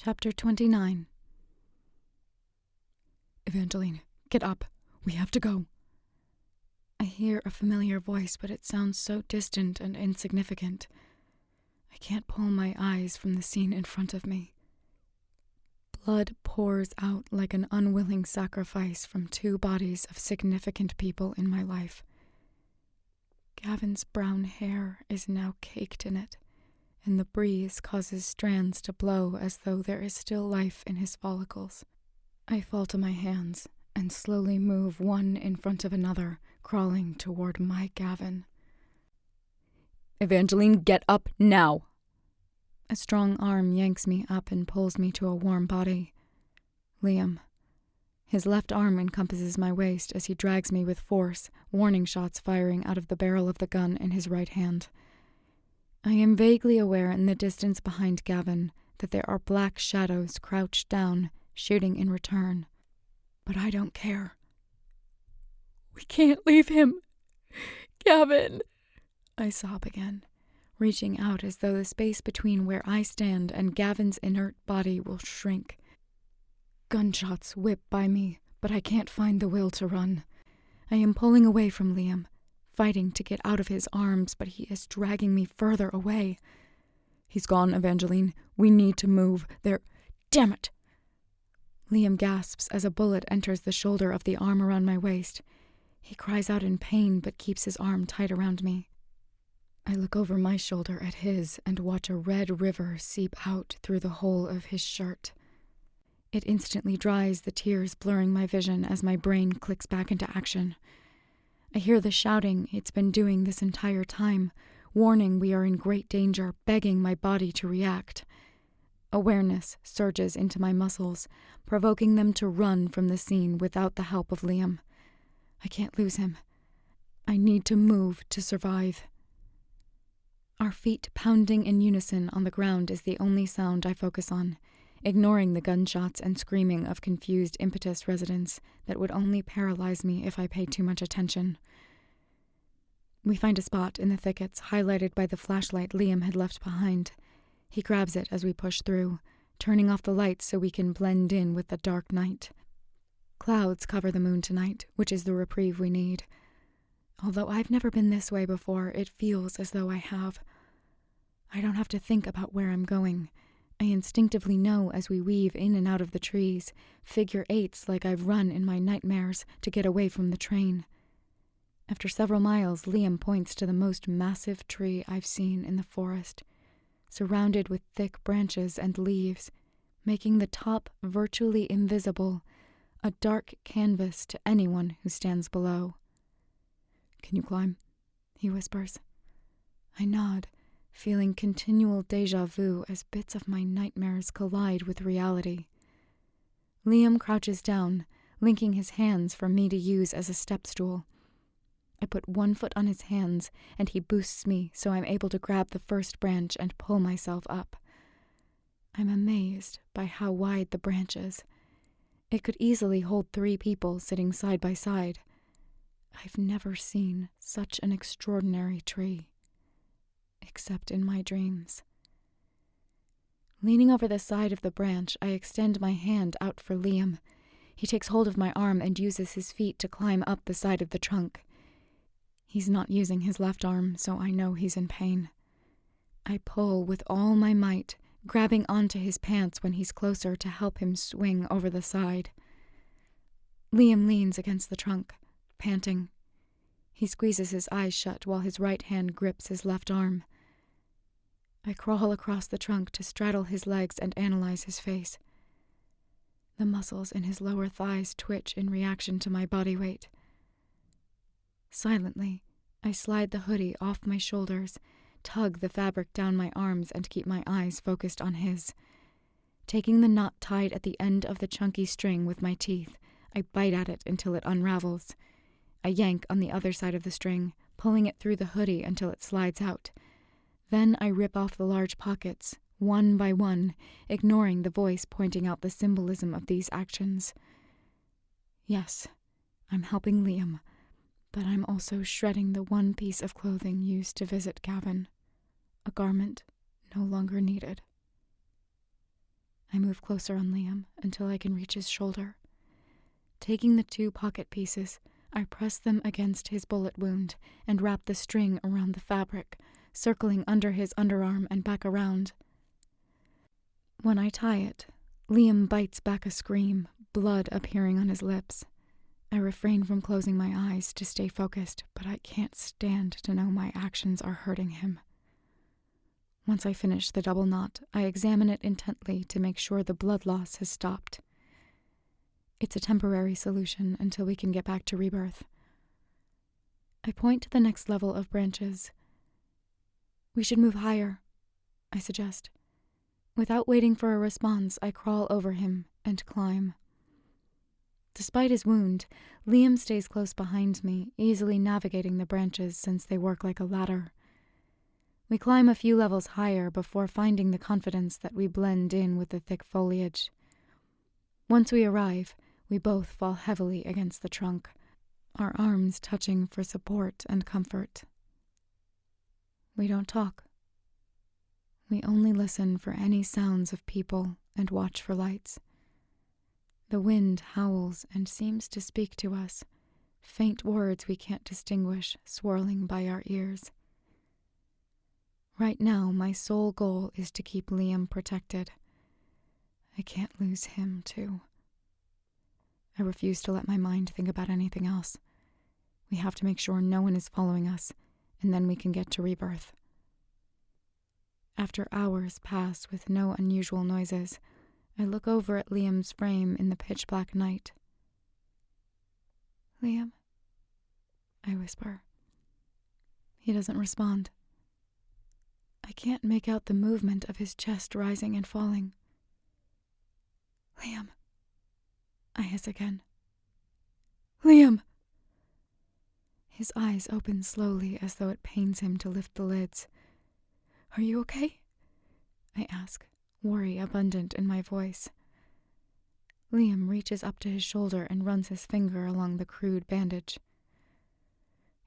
Chapter 29. Evangeline, get up. We have to go. I hear a familiar voice, but it sounds so distant and insignificant. I can't pull my eyes from the scene in front of me. Blood pours out like an unwilling sacrifice from two bodies of significant people in my life. Gavin's brown hair is now caked in it, and the breeze causes strands to blow as though there is still life in his follicles. I fall to my hands and slowly move one in front of another, crawling toward my Gavin. Evangeline, get up now! A strong arm yanks me up and pulls me to a warm body. Liam. His left arm encompasses my waist as he drags me with force, warning shots firing out of the barrel of the gun in his right hand. I am vaguely aware in the distance behind Gavin that there are black shadows crouched down, shooting in return. But I don't care. We can't leave him. Gavin! I sob again, reaching out as though the space between where I stand and Gavin's inert body will shrink. Gunshots whip by me, but I can't find the will to run. I am pulling away from Liam, fighting to get out of his arms, but he is dragging me further away. He's gone, Evangeline. We need to move. Damn it! Liam gasps as a bullet enters the shoulder of the arm around my waist. He cries out in pain, but keeps his arm tight around me. I look over my shoulder at his and watch a red river seep out through the hole of his shirt. It instantly dries, the tears blurring my vision as my brain clicks back into action. I hear the shouting it's been doing this entire time, warning we are in great danger, begging my body to react. Awareness surges into my muscles, provoking them to run from the scene without the help of Liam. I can't lose him. I need to move to survive. Our feet pounding in unison on the ground is the only sound I focus on, ignoring the gunshots and screaming of confused Impetus residents that would only paralyze me if I paid too much attention. We find a spot in the thickets highlighted by the flashlight Liam had left behind. He grabs it as we push through, turning off the lights so we can blend in with the dark night. Clouds cover the moon tonight, which is the reprieve we need. Although I've never been this way before, it feels as though I have. I don't have to think about where I'm going. I instinctively know as we weave in and out of the trees, figure eights like I've run in my nightmares to get away from the train. After several miles, Liam points to the most massive tree I've seen in the forest, surrounded with thick branches and leaves, making the top virtually invisible, a dark canvas to anyone who stands below. Can you climb? He whispers. I nod, feeling continual déjà vu as bits of my nightmares collide with reality. Liam crouches down, linking his hands for me to use as a step stool. I put one foot on his hands, and he boosts me so I'm able to grab the first branch and pull myself up. I'm amazed by how wide the branch is. It could easily hold 3 people sitting side by side. I've never seen such an extraordinary tree, except in my dreams. Leaning over the side of the branch, I extend my hand out for Liam. He takes hold of my arm and uses his feet to climb up the side of the trunk. He's not using his left arm, so I know he's in pain. I pull with all my might, grabbing onto his pants when he's closer to help him swing over the side. Liam leans against the trunk, panting. He squeezes his eyes shut while his right hand grips his left arm. I crawl across the trunk to straddle his legs and analyze his face. The muscles in his lower thighs twitch in reaction to my body weight. Silently, I slide the hoodie off my shoulders, tug the fabric down my arms, and keep my eyes focused on his. Taking the knot tied at the end of the chunky string with my teeth, I bite at it until it unravels. I yank on the other side of the string, pulling it through the hoodie until it slides out. Then I rip off the large pockets, one by one, ignoring the voice pointing out the symbolism of these actions. Yes, I'm helping Liam, but I'm also shredding the one piece of clothing used to visit Gavin, a garment no longer needed. I move closer on Liam until I can reach his shoulder. Taking the 2 pocket pieces, I press them against his bullet wound and wrap the string around the fabric, circling under his underarm and back around. When I tie it, Liam bites back a scream, blood appearing on his lips. I refrain from closing my eyes to stay focused, but I can't stand to know my actions are hurting him. Once I finish the double knot, I examine it intently to make sure the blood loss has stopped. It's a temporary solution until we can get back to rebirth. I point to the next level of branches. We should move higher, I suggest. Without waiting for a response, I crawl over him and climb. Despite his wound, Liam stays close behind me, easily navigating the branches since they work like a ladder. We climb a few levels higher before finding the confidence that we blend in with the thick foliage. Once we arrive, we both fall heavily against the trunk, our arms touching for support and comfort. We don't talk. We only listen for any sounds of people and watch for lights. The wind howls and seems to speak to us, faint words we can't distinguish swirling by our ears. Right now, my sole goal is to keep Liam protected. I can't lose him, too. I refuse to let my mind think about anything else. We have to make sure no one is following us, and then we can get to rebirth. After hours pass with no unusual noises, I look over at Liam's frame in the pitch-black night. Liam? I whisper. He doesn't respond. I can't make out the movement of his chest rising and falling. Liam. I hiss again. Liam! His eyes open slowly as though it pains him to lift the lids. Are you okay? I ask, worry abundant in my voice. Liam reaches up to his shoulder and runs his finger along the crude bandage.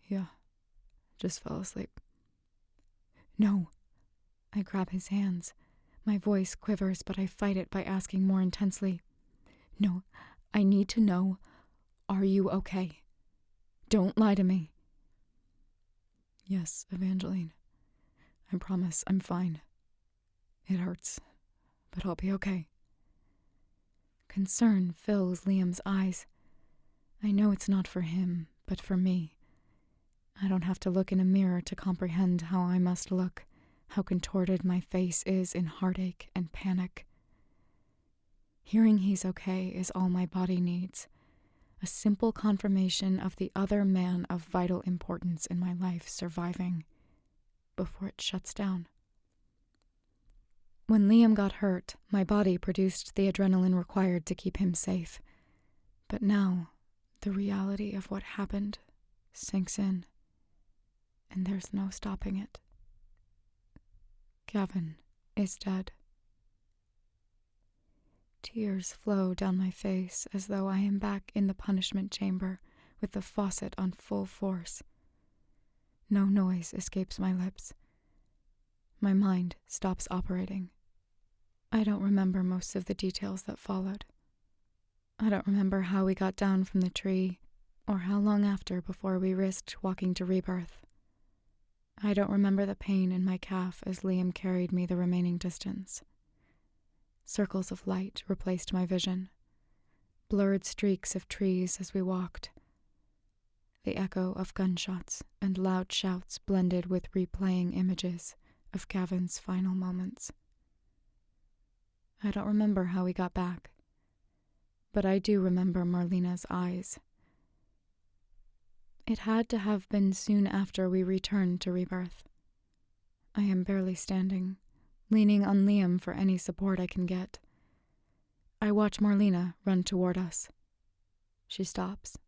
Yeah, just fell asleep. No. I grab his hands. My voice quivers, but I fight it by asking more intensely. No, I need to know, are you okay? Don't lie to me. Yes, Evangeline. I promise I'm fine. It hurts, but I'll be okay. Concern fills Liam's eyes. I know it's not for him, but for me. I don't have to look in a mirror to comprehend how I must look, how contorted my face is in heartache and panic. Hearing he's okay is all my body needs, a simple confirmation of the other man of vital importance in my life surviving, before it shuts down. When Liam got hurt, my body produced the adrenaline required to keep him safe. But now, the reality of what happened sinks in, and there's no stopping it. Gavin is dead. Tears flow down my face as though I am back in the punishment chamber with the faucet on full force. No noise escapes my lips. My mind stops operating. I don't remember most of the details that followed. I don't remember how we got down from the tree, or how long after before we risked walking to rebirth. I don't remember the pain in my calf as Liam carried me the remaining distance. Circles of light replaced my vision, blurred streaks of trees as we walked. The echo of gunshots and loud shouts blended with replaying images of Gavin's final moments. I don't remember how we got back, but I do remember Marlena's eyes. It had to have been soon after we returned to rebirth. I am barely standing, leaning on Liam for any support I can get. I watch Marlena run toward us. She stops.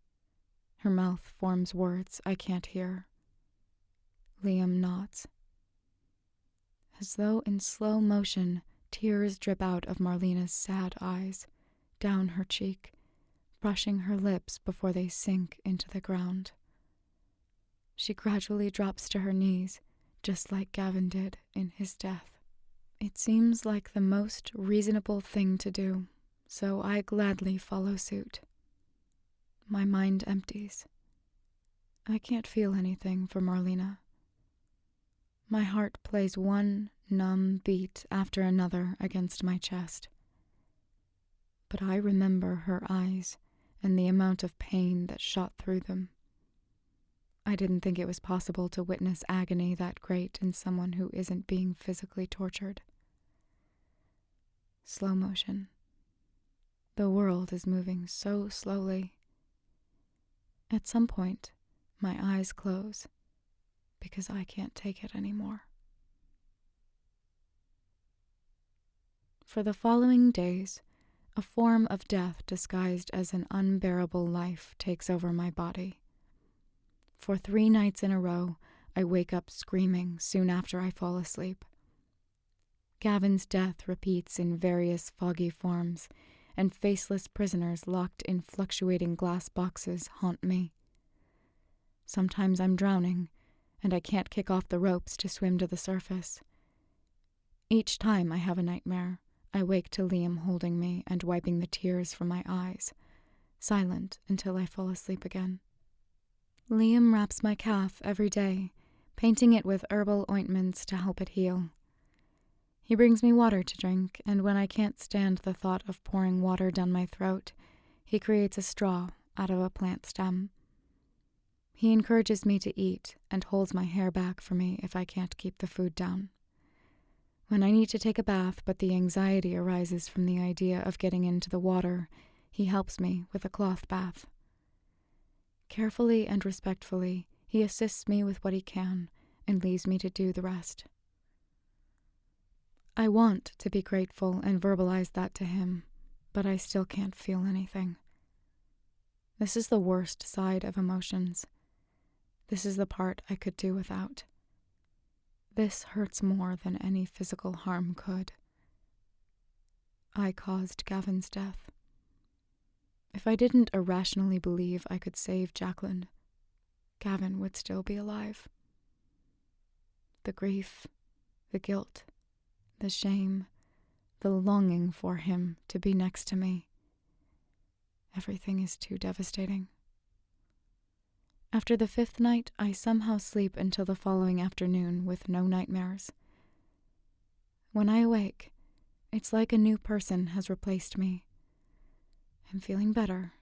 Her mouth forms words I can't hear. Liam nods. As though in slow motion, tears drip out of Marlena's sad eyes, down her cheek, brushing her lips before they sink into the ground. She gradually drops to her knees, just like Gavin did in his death. It seems like the most reasonable thing to do, so I gladly follow suit. My mind empties. I can't feel anything for Marlena. My heart plays one numb beat after another against my chest. But I remember her eyes and the amount of pain that shot through them. I didn't think it was possible to witness agony that great in someone who isn't being physically tortured. Slow motion. The world is moving so slowly. At some point, my eyes close because I can't take it anymore. For the following days, a form of death disguised as an unbearable life takes over my body. For 3 nights in a row, I wake up screaming soon after I fall asleep. Gavin's death repeats in various foggy forms, and faceless prisoners locked in fluctuating glass boxes haunt me. Sometimes I'm drowning, and I can't kick off the ropes to swim to the surface. Each time I have a nightmare, I wake to Liam holding me and wiping the tears from my eyes, silent until I fall asleep again. Liam wraps my calf every day, painting it with herbal ointments to help it heal. He brings me water to drink, and when I can't stand the thought of pouring water down my throat, he creates a straw out of a plant stem. He encourages me to eat and holds my hair back for me if I can't keep the food down. When I need to take a bath but the anxiety arises from the idea of getting into the water, he helps me with a cloth bath. Carefully and respectfully, he assists me with what he can and leaves me to do the rest. I want to be grateful and verbalize that to him, but I still can't feel anything. This is the worst side of emotions. This is the part I could do without. This hurts more than any physical harm could. I caused Gavin's death. If I didn't irrationally believe I could save Jacqueline, Gavin would still be alive. The grief, the guilt, the shame, the longing for him to be next to me. Everything is too devastating. After the 5th night, I somehow sleep until the following afternoon with no nightmares. When I awake, it's like a new person has replaced me. I'm feeling better,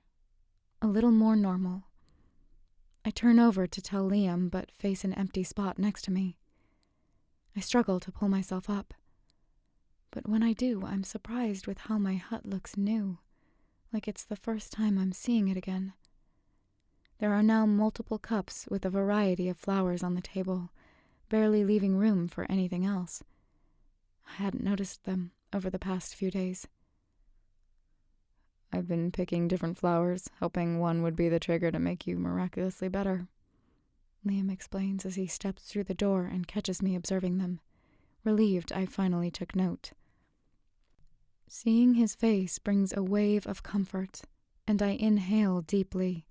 a little more normal. I turn over to tell Liam, but face an empty spot next to me. I struggle to pull myself up. But when I do, I'm surprised with how my hut looks new, like it's the first time I'm seeing it again. There are now multiple cups with a variety of flowers on the table, barely leaving room for anything else. I hadn't noticed them over the past few days. I've been picking different flowers, hoping one would be the trigger to make you miraculously better, Liam explains as he steps through the door and catches me observing them. Relieved, I finally took note. Seeing his face brings a wave of comfort, and I inhale deeply,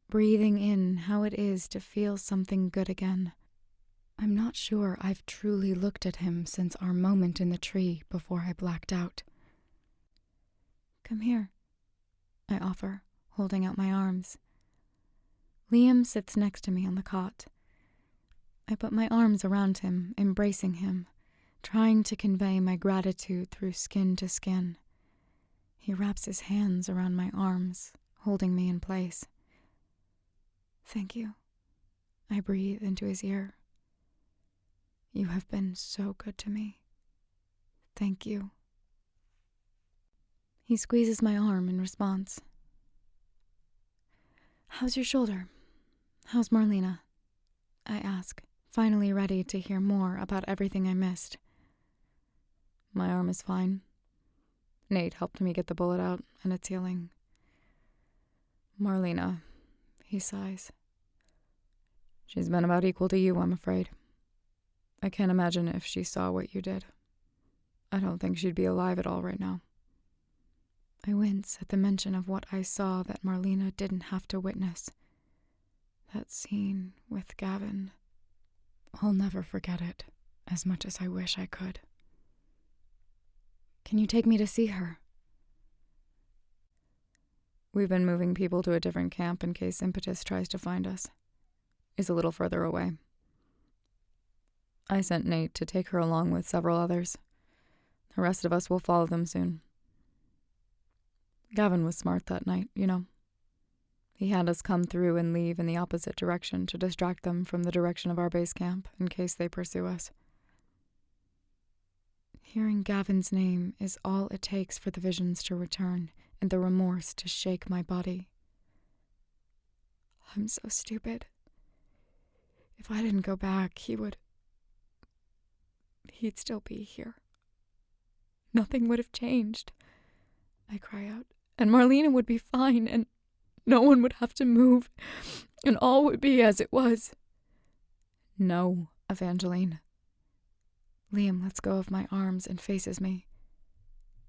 breathing in how it is to feel something good again. I'm not sure I've truly looked at him since our moment in the tree before I blacked out. Come here, I offer, holding out my arms. Liam sits next to me on the cot. I put my arms around him, embracing him, trying to convey my gratitude through skin to skin. He wraps his hands around my arms, holding me in place. Thank you, I breathe into his ear. You have been so good to me. Thank you. He squeezes my arm in response. How's your shoulder? How's Marlena? I ask, finally ready to hear more about everything I missed. My arm is fine. Nate helped me get the bullet out, and it's healing. Marlena, he sighs. She's been about equal to you, I'm afraid. I can't imagine if she saw what you did. I don't think she'd be alive at all right now. I wince at the mention of what I saw that Marlena didn't have to witness. That scene with Gavin. I'll never forget it, as much as I wish I could. Can you take me to see her? We've been moving people to a different camp in case Impetus tries to find us. It's a little further away. I sent Nate to take her along with several others. The rest of us will follow them soon. Gavin was smart that night, you know. He had us come through and leave in the opposite direction to distract them from the direction of our base camp in case they pursue us. Hearing Gavin's name is all it takes for the visions to return and the remorse to shake my body. I'm so stupid. If I didn't go back, he'd still be here. Nothing would have changed. I cry out, and Marlena would be fine, and no one would have to move, and all would be as it was. No, Evangeline. Liam lets go of my arms and faces me.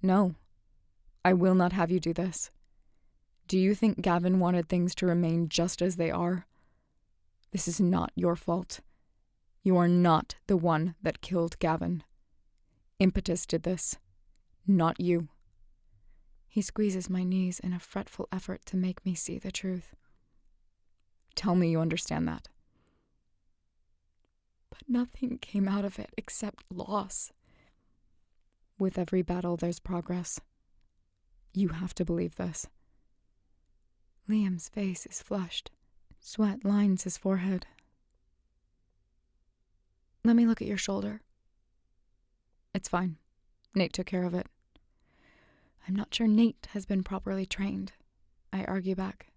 No, I will not have you do this. Do you think Gavin wanted things to remain just as they are? This is not your fault. You are not the one that killed Gavin. Impetus did this, not you. He squeezes my knees in a fretful effort to make me see the truth. Tell me you understand that. But nothing came out of it except loss. With every battle, there's progress. You have to believe this. Liam's face is flushed. Sweat lines his forehead. Let me look at your shoulder. It's fine. Nate took care of it. I'm not sure Nate has been properly trained. I argue back.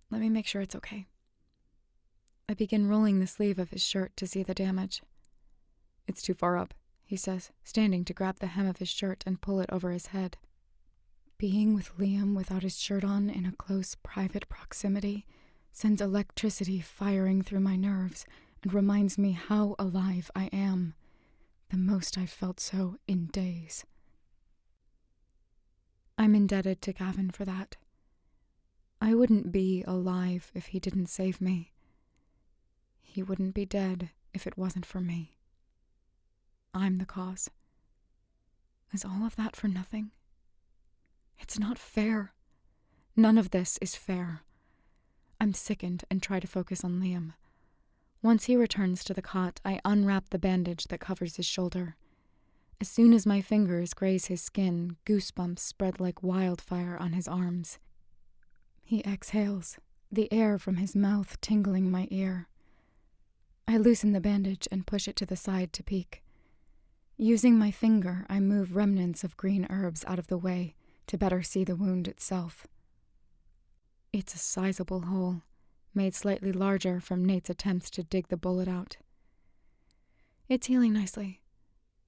Let me make sure it's okay. I begin rolling the sleeve of his shirt to see the damage. It's too far up, he says, standing to grab the hem of his shirt and pull it over his head. Being with Liam without his shirt on in a close, private proximity sends electricity firing through my nerves and reminds me how alive I am, the most I've felt so in days. I'm indebted to Gavin for that. I wouldn't be alive if he didn't save me. He wouldn't be dead if it wasn't for me. I'm the cause. Is all of that for nothing? It's not fair. None of this is fair. I'm sickened and try to focus on Liam. Once he returns to the cot, I unwrap the bandage that covers his shoulder. As soon as my fingers graze his skin, goosebumps spread like wildfire on his arms. He exhales, the air from his mouth tingling my ear. I loosen the bandage and push it to the side to peek. Using my finger, I move remnants of green herbs out of the way to better see the wound itself. It's a sizable hole, made slightly larger from Nate's attempts to dig the bullet out. It's healing nicely,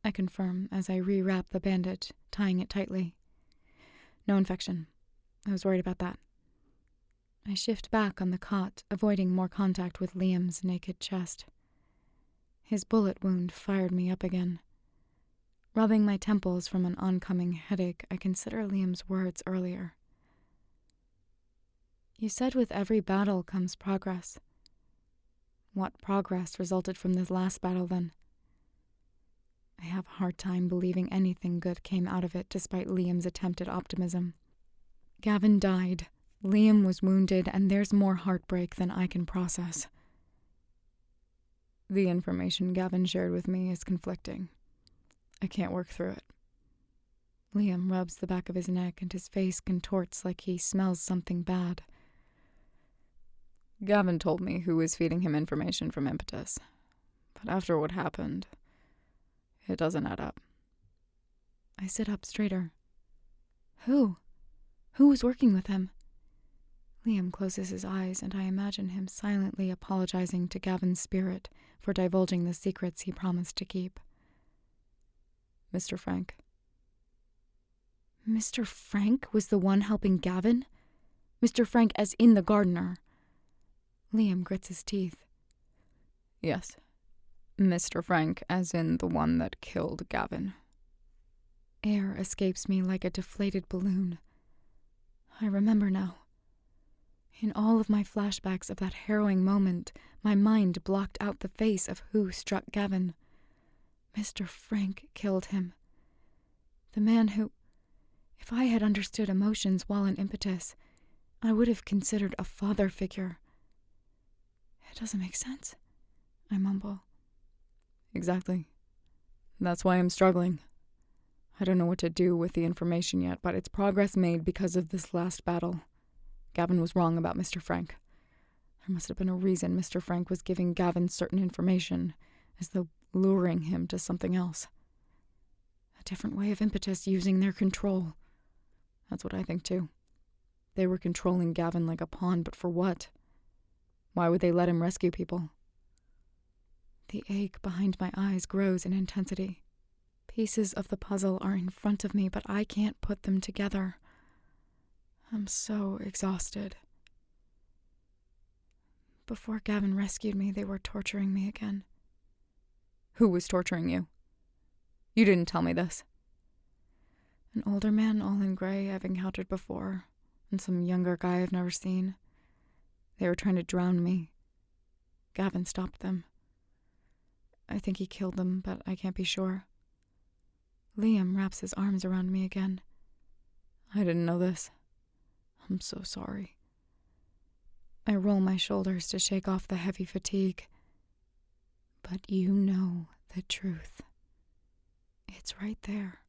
I confirm as I rewrap the bandage, tying it tightly. No infection. I was worried about that. I shift back on the cot, avoiding more contact with Liam's naked chest. His bullet wound fired me up again. Rubbing my temples from an oncoming headache, I consider Liam's words earlier. You said with every battle comes progress. What progress resulted from this last battle, then? I have a hard time believing anything good came out of it despite Liam's attempted optimism. Gavin died, Liam was wounded, and there's more heartbreak than I can process. The information Gavin shared with me is conflicting. I can't work through it. Liam rubs the back of his neck and his face contorts like he smells something bad. Gavin told me who was feeding him information from Impetus, but after what happened, it doesn't add up. I sit up straighter. Who? Who was working with him? Liam closes his eyes, and I imagine him silently apologizing to Gavin's spirit for divulging the secrets he promised to keep. Mr. Frank. Mr. Frank was the one helping Gavin? Mr. Frank as in the gardener. Liam grits his teeth. Yes. Mr. Frank as in the one that killed Gavin. Air escapes me like a deflated balloon. I remember now. In all of my flashbacks of that harrowing moment, my mind blocked out the face of who struck Gavin. Mr. Frank killed him. The man who, if I had understood emotions while in Impetus, I would have considered a father figure. It doesn't make sense, I mumble. Exactly. That's why I'm struggling. I don't know what to do with the information yet, but it's progress made because of this last battle. Gavin was wrong about Mr. Frank. There must have been a reason Mr. Frank was giving Gavin certain information, as though luring him to something else. A different way of Impetus using their control. That's what I think too. They were controlling Gavin like a pawn, but for what? Why would they let him rescue people? The ache behind my eyes grows in intensity. Pieces of the puzzle are in front of me, but I can't put them together. I'm so exhausted. Before Gavin rescued me, they were torturing me again. Who was torturing you? You didn't tell me this. An older man, all in gray, I've encountered before, and some younger guy I've never seen. They were trying to drown me. Gavin stopped them. I think he killed them, but I can't be sure. Liam wraps his arms around me again. I didn't know this. I'm so sorry. I roll my shoulders to shake off the heavy fatigue. But you know the truth. It's right there.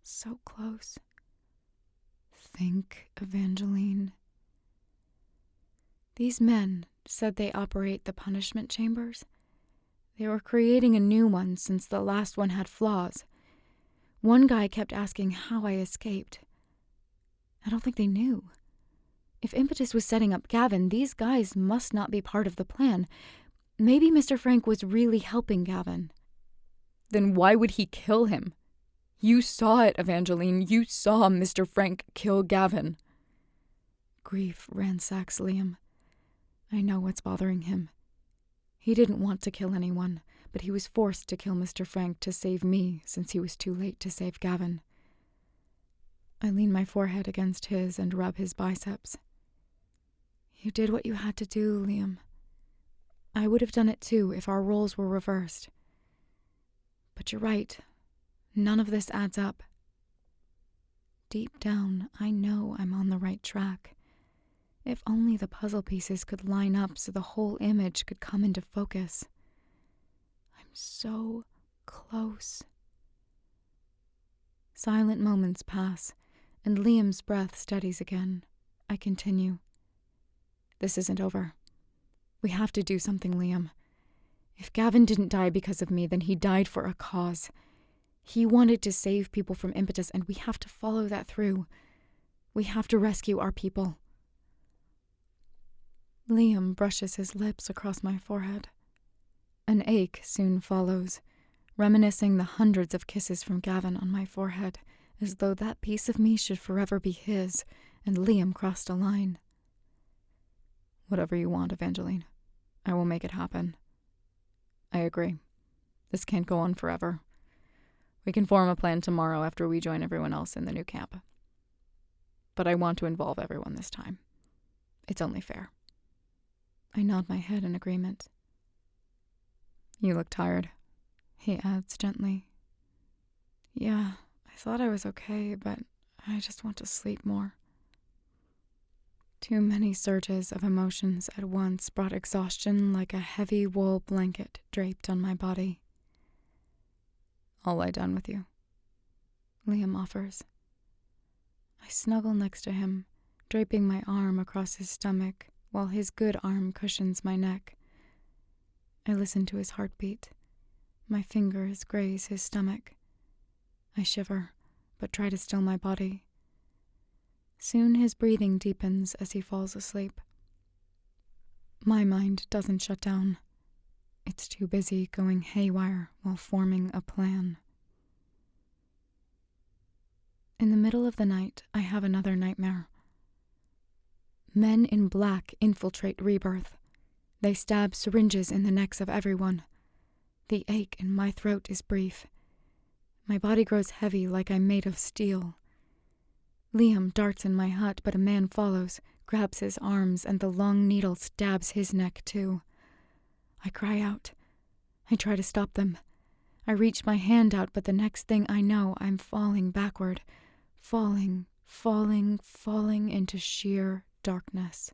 So close. Think, Evangeline. These men said they operate the punishment chambers. They were creating a new one since the last one had flaws. One guy kept asking how I escaped. I don't think they knew. If Impetus was setting up Gavin, these guys must not be part of the plan. Maybe Mr. Frank was really helping Gavin. Then why would he kill him? You saw it, Evangeline. You saw Mr. Frank kill Gavin. Grief ransacks Liam. I know what's bothering him. He didn't want to kill anyone, but he was forced to kill Mr. Frank to save me since he was too late to save Gavin. I lean my forehead against his and rub his biceps. You did what you had to do, Liam. I would have done it too if our roles were reversed. But you're right. None of this adds up. Deep down, I know I'm on the right track. If only the puzzle pieces could line up so the whole image could come into focus. I'm so close. Silent moments pass, and Liam's breath steadies again. I continue. This isn't over. We have to do something, Liam. If Gavin didn't die because of me, then he died for a cause. He wanted to save people from Impetus, and we have to follow that through. We have to rescue our people. Liam brushes his lips across my forehead. An ache soon follows, reminiscing the hundreds of kisses from Gavin on my forehead, as though that piece of me should forever be his, and Liam crossed a line. Whatever you want, Evangeline. I will make it happen. I agree. This can't go on forever. We can form a plan tomorrow after we join everyone else in the new camp. But I want to involve everyone this time. It's only fair. I nod my head in agreement. You look tired, he adds gently. Yeah, I thought I was okay, but I just want to sleep more. Too many surges of emotions at once brought exhaustion like a heavy wool blanket draped on my body. I'll lie down with you, Liam offers. I snuggle next to him, draping my arm across his stomach while his good arm cushions my neck. I listen to his heartbeat. My fingers graze his stomach. I shiver, but try to still my body. Soon his breathing deepens as he falls asleep. My mind doesn't shut down. It's too busy going haywire while forming a plan. In the middle of the night, I have another nightmare. Men in black infiltrate Rebirth. They stab syringes in the necks of everyone. The ache in my throat is brief. My body grows heavy like I'm made of steel. Liam darts in my hut, but a man follows, grabs his arms, and the long needle stabs his neck too. I cry out. I try to stop them. I reach my hand out, but the next thing I know, I'm falling backward. Falling into sheer darkness.